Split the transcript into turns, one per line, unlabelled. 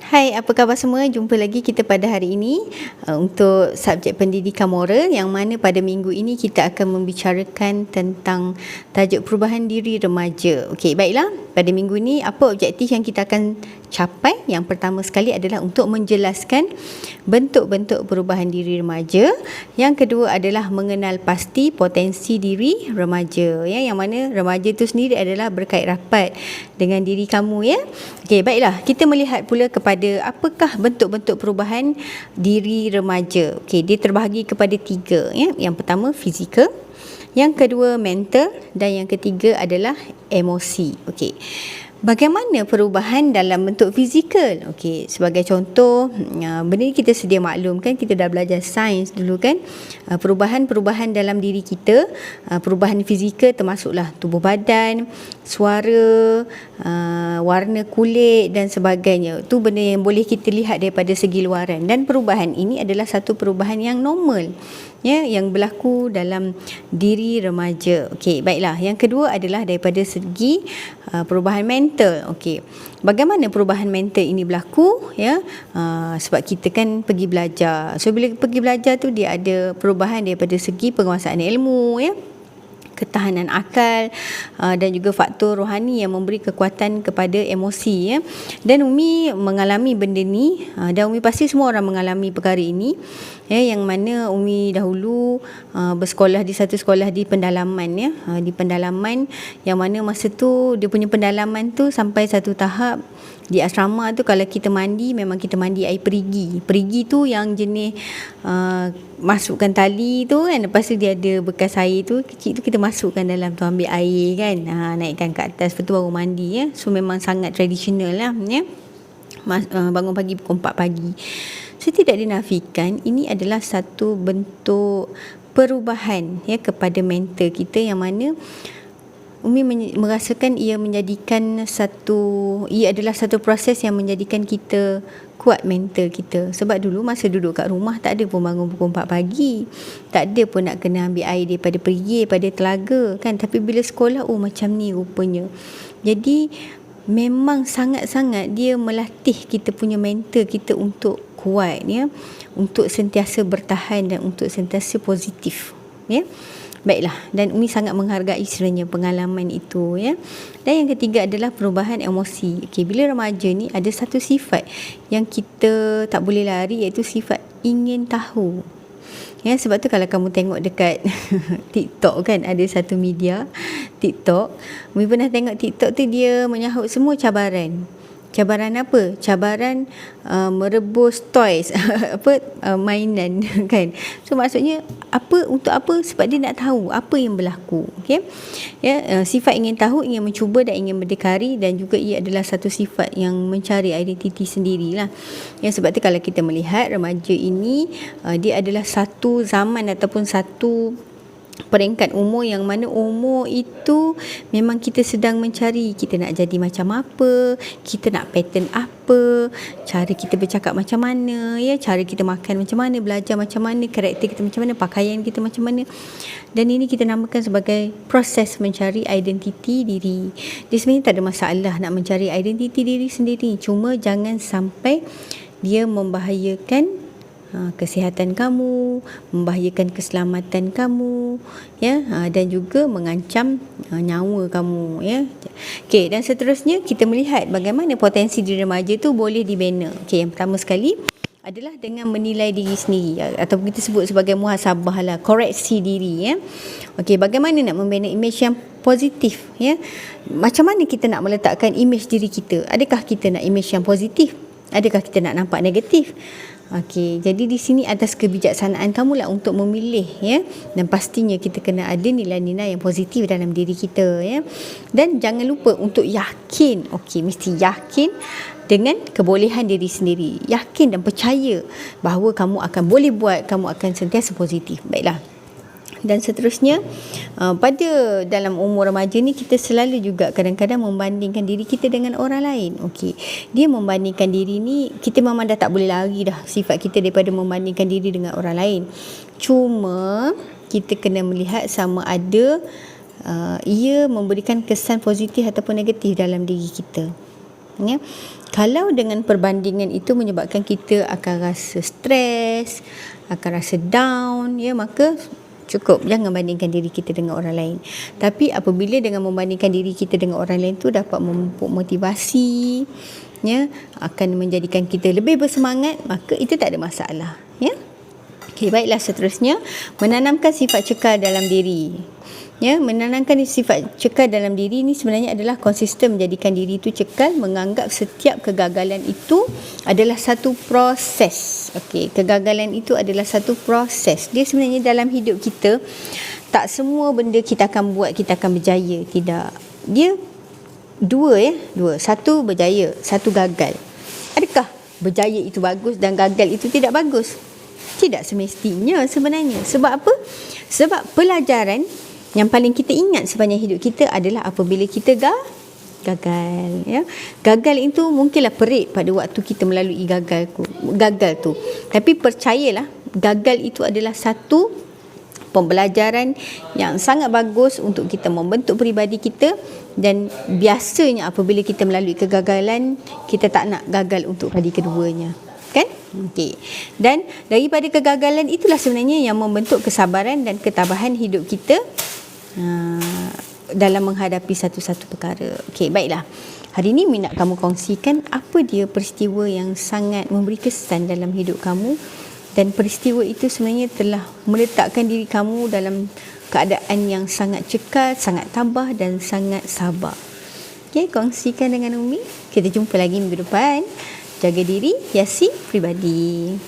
Hai, apa khabar semua? Jumpa lagi kita pada hari ini untuk subjek pendidikan moral, yang mana pada minggu ini kita akan membicarakan tentang tajuk perubahan diri remaja. Okey, baiklah. Pada minggu ini apa objektif yang kita akan capai? Yang pertama sekali adalah untuk menjelaskan bentuk-bentuk perubahan diri remaja. Yang kedua adalah mengenal pasti potensi diri remaja, ya, yang mana remaja itu sendiri adalah berkait rapat dengan diri kamu, ya. Okey, baiklah. Kita melihat pula kepada apakah bentuk-bentuk perubahan diri remaja. Okey, dia terbahagi kepada 3, ya. Yang pertama fizikal, yang kedua mental, dan yang ketiga adalah emosi. Okey. Bagaimana perubahan dalam bentuk fizikal? Okey, sebagai contoh, benda ni kita sedia maklum kan, kita dah belajar sains dulu kan. Perubahan-perubahan dalam diri kita, perubahan fizikal termasuklah tubuh badan, suara, warna kulit dan sebagainya. Itu benda yang boleh kita lihat daripada segi luaran, dan perubahan ini adalah satu perubahan yang normal, ya, yang berlaku dalam diri remaja. Okey, baiklah. Yang kedua adalah daripada segi perubahan mental. Okey, bagaimana perubahan mental ini berlaku, ya? Sebab kita kan pergi belajar. So bila pergi belajar tu dia ada perubahan daripada segi penguasaan ilmu, ya, ketahanan akal, dan juga faktor rohani yang memberi kekuatan kepada emosi, ya. Dan Umi mengalami benda ni, dan Umi pasti semua orang mengalami perkara ini, ya, yang mana Umi dahulu bersekolah di satu sekolah di pendalaman, ya, di pendalaman, yang mana masa tu dia punya pendalaman tu sampai satu tahap di asrama tu kalau kita mandi memang kita mandi air perigi. Perigi tu yang jenis masukkan tali tu kan, lepas tu dia ada bekas air tu kecil tu, kita masukkan dalam tu, ambil air kan, naikkan ke atas, lepas tu baru mandi, ya. So memang sangat tradisional lah, ya. Bangun pagi pukul 4 pagi. So tidak dinafikan ini adalah satu bentuk perubahan, ya, kepada mental kita, yang mana Umi merasakan ia adalah satu proses yang menjadikan kita kuat mental kita. Sebab dulu masa duduk kat rumah tak ada pun bangun pukul 4 pagi, tak ada pun nak kena ambil air daripada perigi, daripada telaga kan. Tapi bila sekolah, macam ni rupanya. Jadi memang sangat-sangat dia melatih kita punya mental kita untuk kuat, ya, untuk sentiasa bertahan dan untuk sentiasa positif, ya. Baiklah, dan Umi sangat menghargai sebenarnya pengalaman itu, ya. Dan yang ketiga adalah perubahan emosi. Okey, bila remaja ni ada satu sifat yang kita tak boleh lari, iaitu sifat ingin tahu. Ya, sebab tu kalau kamu tengok dekat TikTok kan, ada satu media TikTok, Umi pernah tengok TikTok tu, dia menyahut semua cabaran. Cabaran apa? Cabaran merebus toys mainan kan. So maksudnya apa, untuk apa? Sebab dia nak tahu apa yang berlaku. Okey. Ya, sifat ingin tahu, ingin mencuba dan ingin berdikari, dan juga ia adalah satu sifat yang mencari identiti sendirilah. Ya, sebab tu kalau kita melihat remaja ini, dia adalah satu zaman ataupun satu peringkat umur yang mana umur itu memang kita sedang mencari, kita nak jadi macam apa, kita nak pattern apa, cara kita bercakap macam mana, ya, cara kita makan macam mana, belajar macam mana, karakter kita macam mana, pakaian kita macam mana. Dan ini kita namakan sebagai proses mencari identiti diri. Dia sebenarnya tak ada masalah nak mencari identiti diri sendiri, cuma jangan sampai dia membahayakan kesihatan kamu, membahayakan keselamatan kamu, ya, dan juga mengancam nyawa kamu, ya. Okey, dan seterusnya kita melihat bagaimana potensi diri remaja tu boleh dibina. Okey, yang pertama sekali adalah dengan menilai diri sendiri, atau kita sebut sebagai muhasabah lah, koreksi diri, ya. Okey, bagaimana nak membina imej yang positif, ya? Macam mana kita nak meletakkan imej diri kita? Adakah kita nak imej yang positif? Adakah kita nak nampak negatif? Okey, jadi di sini atas kebijaksanaan kamu lah untuk memilih, ya. Dan pastinya kita kena ada nilai-nilai yang positif dalam diri kita, ya. Dan jangan lupa untuk yakin, mesti yakin dengan kebolehan diri sendiri. Yakin dan percaya bahawa kamu akan boleh buat, kamu akan sentiasa positif. Baiklah. Dan seterusnya, pada dalam umur remaja ni kita selalu juga kadang-kadang membandingkan diri kita dengan orang lain. Okey, dia membandingkan diri ni, kita memang dah tak boleh lari dah sifat kita daripada membandingkan diri dengan orang lain. Cuma kita kena melihat sama ada ia memberikan kesan positif ataupun negatif dalam diri kita. Ya. Kalau dengan perbandingan itu menyebabkan kita akan rasa stres, akan rasa down, ya, maka cukup, jangan bandingkan diri kita dengan orang lain. Tapi apabila dengan membandingkan diri kita dengan orang lain tu dapat memupuk motivasi, ya, akan menjadikan kita lebih bersemangat, maka itu tak ada masalah, ya. Okey, baiklah, seterusnya menanamkan sifat cekal dalam diri. Ya, menanamkan sifat cekal dalam diri ni sebenarnya adalah konsisten menjadikan diri itu cekal, menganggap setiap kegagalan itu adalah satu proses. Okey, kegagalan itu adalah satu proses. Dia sebenarnya dalam hidup kita, tak semua benda kita akan buat kita akan berjaya, tidak. Dia dua. Satu berjaya, satu gagal. Adakah berjaya itu bagus dan gagal itu tidak bagus? Tidak semestinya sebenarnya. Sebab apa? Sebab pelajaran yang paling kita ingat sepanjang hidup kita adalah apabila kita gagal, ya. Gagal itu mungkinlah perit pada waktu kita melalui gagal tu. Tapi percayalah, gagal itu adalah satu pembelajaran yang sangat bagus untuk kita membentuk peribadi kita, dan biasanya apabila kita melalui kegagalan, kita tak nak gagal untuk kali keduanya, kan? Okey. Dan daripada kegagalan itulah sebenarnya yang membentuk kesabaran dan ketabahan hidup kita dalam menghadapi satu-satu perkara. Okey, baiklah. Hari ini nak kamu kongsikan apa dia peristiwa yang sangat memberi kesan dalam hidup kamu, dan peristiwa itu sebenarnya telah meletakkan diri kamu dalam keadaan yang sangat cekal, sangat tabah dan sangat sabar. Okey, kongsikan dengan Umi. Kita jumpa lagi minggu depan. Jaga diri, hiasi pribadi.